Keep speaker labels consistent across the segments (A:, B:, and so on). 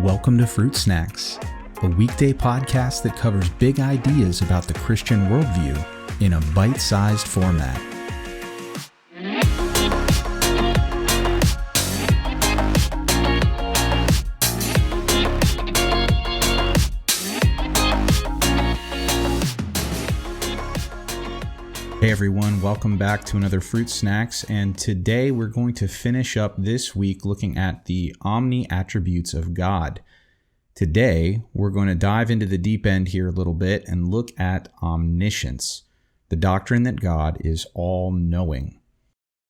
A: Welcome to Fruit Snacks, a weekday podcast that covers big ideas about the Christian worldview in a bite-sized format. Hey everyone, welcome back to another Fruit Snacks, and today we're going to finish up this week looking at the Omni attributes of God. Today, we're going to dive into the deep end here a little bit and look at omniscience, the doctrine that God is all-knowing.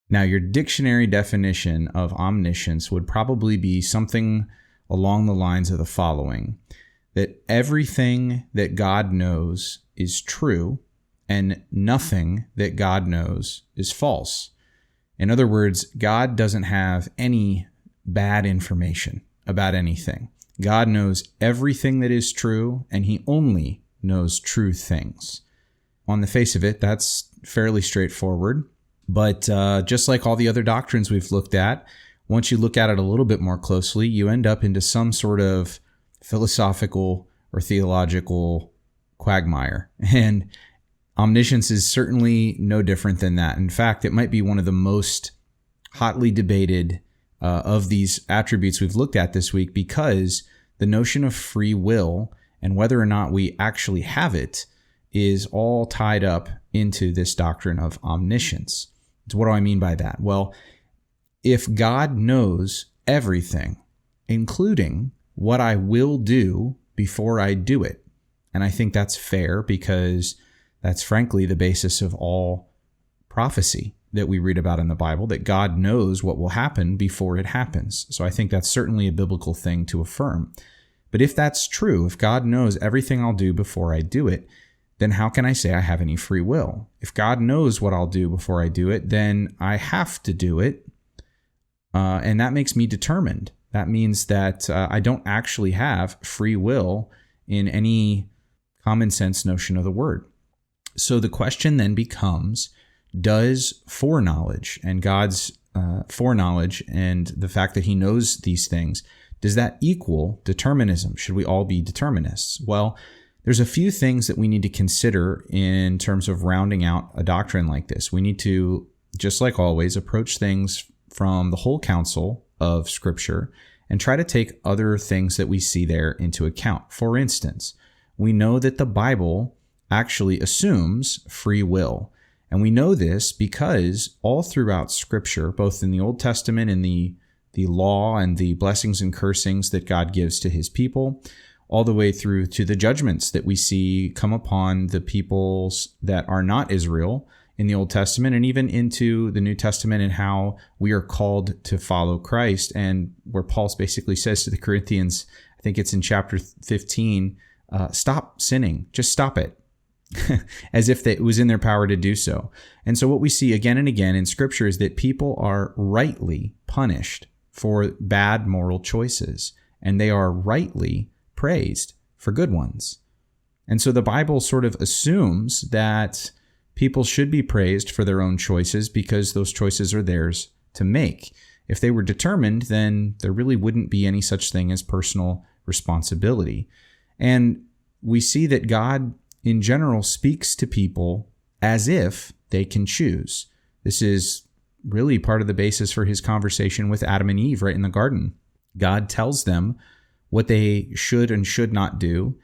A: Now, your dictionary definition of omniscience would probably be something along the lines of the following: that everything that God knows is true, and nothing that God knows is false. In other words, God doesn't have any bad information about anything. God knows everything that is true, and he only knows true things. On the face of it, that's fairly straightforward. But just like all the other doctrines we've looked at, once you look at it a little bit more closely, you end up into some sort of philosophical or theological quagmire. And omniscience is certainly no different than that. In fact, it might be one of the most hotly debated of these attributes we've looked at this week, because the notion of free will and whether or not we actually have it is all tied up into this doctrine of omniscience. So what do I mean by that? Well, if God knows everything, including what I will do before I do it, and I think that's fair because that's frankly the basis of all prophecy that we read about in the Bible, that God knows what will happen before it happens. So I think that's certainly a biblical thing to affirm. But if that's true, if God knows everything I'll do before I do it, then how can I say I have any free will? If God knows what I'll do before I do it, then I have to do it. And that makes me determined. That means that I don't actually have free will in any common sense notion of the word. So the question then becomes, does foreknowledge and God's foreknowledge and the fact that he knows these things, does that equal determinism? Should we all be determinists? Well, there's a few things that we need to consider in terms of rounding out a doctrine like this. We need to, just like always, approach things from the whole counsel of Scripture and try to take other things that we see there into account. For instance, we know that the Bible actually assumes free will. And we know this because all throughout Scripture, both in the Old Testament and the law and the blessings and cursings that God gives to his people, all the way through to the judgments that we see come upon the peoples that are not Israel in the Old Testament, and even into the New Testament, and how we are called to follow Christ. And where Paul basically says to the Corinthians, I think it's in chapter 15, stop sinning, just stop it. As if it was in their power to do so. And so what we see again and again in Scripture is that people are rightly punished for bad moral choices, and they are rightly praised for good ones. And so the Bible sort of assumes that people should be praised for their own choices because those choices are theirs to make. If they were determined, then there really wouldn't be any such thing as personal responsibility. And we see that God in general speaks to people as if they can choose. This is really part of the basis for his conversation with Adam and Eve right in the garden. God tells them what they should and should not do,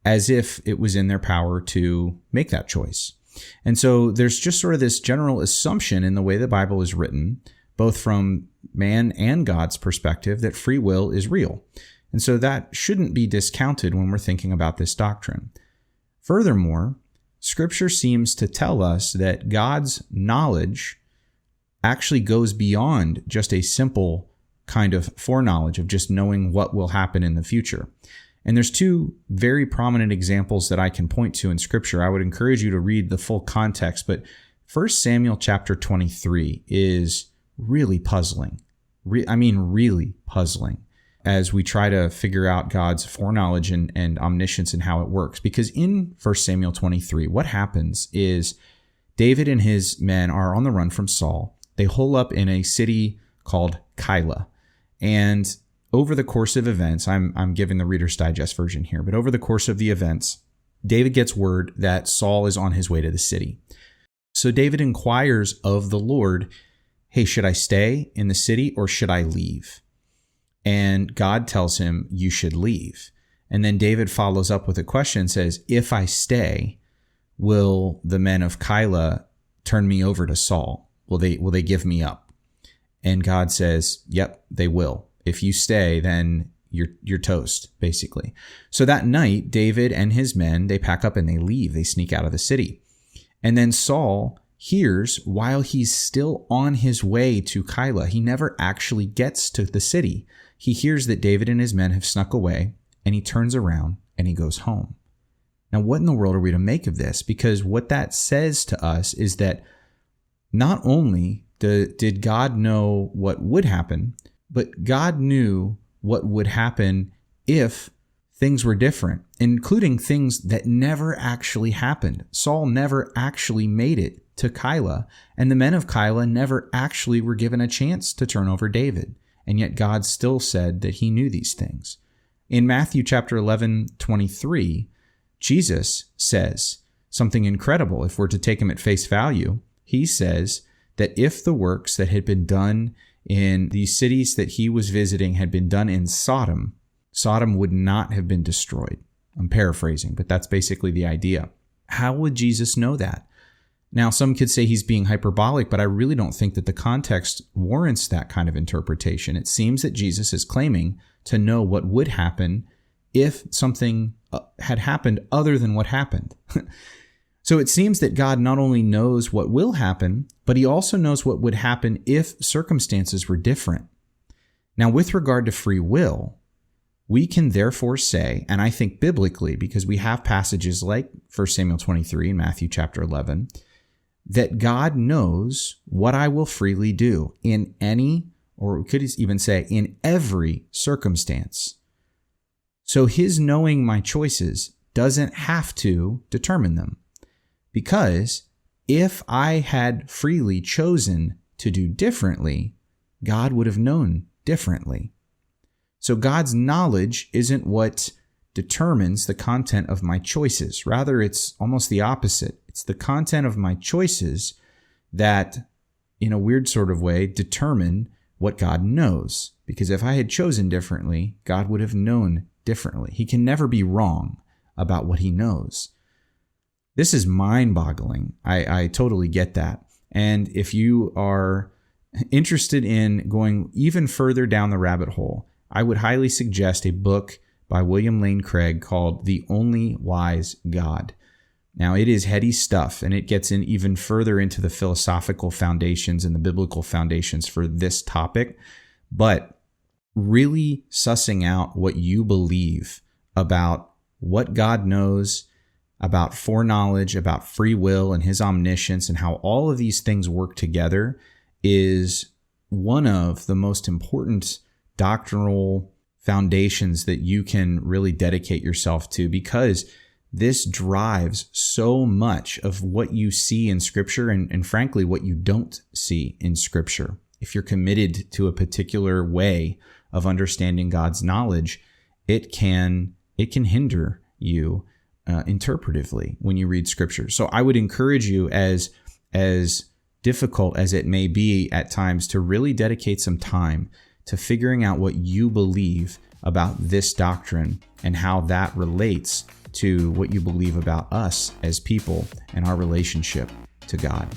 A: as if it was in their power to make that choice. And so there's just sort of this general assumption in the way the Bible is written, both from man and God's perspective, that free will is real. And so that shouldn't be discounted when we're thinking about this doctrine. Furthermore, Scripture seems to tell us that God's knowledge actually goes beyond just a simple kind of foreknowledge of just knowing what will happen in the future. And there's two very prominent examples that I can point to in Scripture. I would encourage you to read the full context, but 1 Samuel chapter 23 is really puzzling. Really puzzling, as we try to figure out God's foreknowledge and omniscience and how it works. Because in 1 Samuel 23, what happens is David and his men are on the run from Saul. They hole up in a city called Keilah. And over the course of events, I'm giving the Reader's Digest version here, but over the course of the events, David gets word that Saul is on his way to the city. So David inquires of the Lord, hey, should I stay in the city or should I leave? And God tells him, you should leave. And then David follows up with a question and says, if I stay, will the men of Keilah turn me over to Saul? Will they give me up? And God says, yep, they will. If you stay, then you're toast, basically. So that night, David and his men, they pack up and they leave. They sneak out of the city. And then Saul hears, while he's still on his way to Keilah, he never actually gets to the city. He hears that David and his men have snuck away, and he turns around and he goes home. Now, what in the world are we to make of this? Because what that says to us is that not only did God know what would happen, but God knew what would happen if things were different, including things that never actually happened. Saul never actually made it to Keilah, and the men of Keilah never actually were given a chance to turn over David. And yet God still said that he knew these things. In Matthew chapter 11:23, Jesus says something incredible. If we're to take him at face value, he says that if the works that had been done in the cities that he was visiting had been done in Sodom, Sodom would not have been destroyed. I'm paraphrasing, but that's basically the idea. How would Jesus know that? Now, some could say he's being hyperbolic, but I really don't think that the context warrants that kind of interpretation. It seems that Jesus is claiming to know what would happen if something had happened other than what happened. So it seems that God not only knows what will happen, but he also knows what would happen if circumstances were different. Now, with regard to free will, we can therefore say, and I think biblically, because we have passages like 1 Samuel 23 and Matthew chapter 11, that God knows what I will freely do in any, or we could even say in every circumstance. So his knowing my choices doesn't have to determine them. Because if I had freely chosen to do differently, God would have known differently. So God's knowledge isn't what determines the content of my choices. Rather, it's almost the opposite. It's the content of my choices that, in a weird sort of way, determine what God knows. Because if I had chosen differently, God would have known differently. He can never be wrong about what he knows. This is mind-boggling. I totally get that. And if you are interested in going even further down the rabbit hole, I would highly suggest a book by William Lane Craig called The Only Wise God. Now, it is heady stuff, and it gets in even further into the philosophical foundations and the biblical foundations for this topic. But really sussing out what you believe about what God knows, about foreknowledge, about free will and his omniscience, and how all of these things work together is one of the most important doctrinal foundations that you can really dedicate yourself to, because this drives so much of what you see in Scripture and frankly, what you don't see in Scripture. If you're committed to a particular way of understanding God's knowledge, it can hinder you interpretively when you read Scripture. So I would encourage you, as difficult as it may be at times, to really dedicate some time to figuring out what you believe about this doctrine and how that relates to what you believe about us as people and our relationship to God.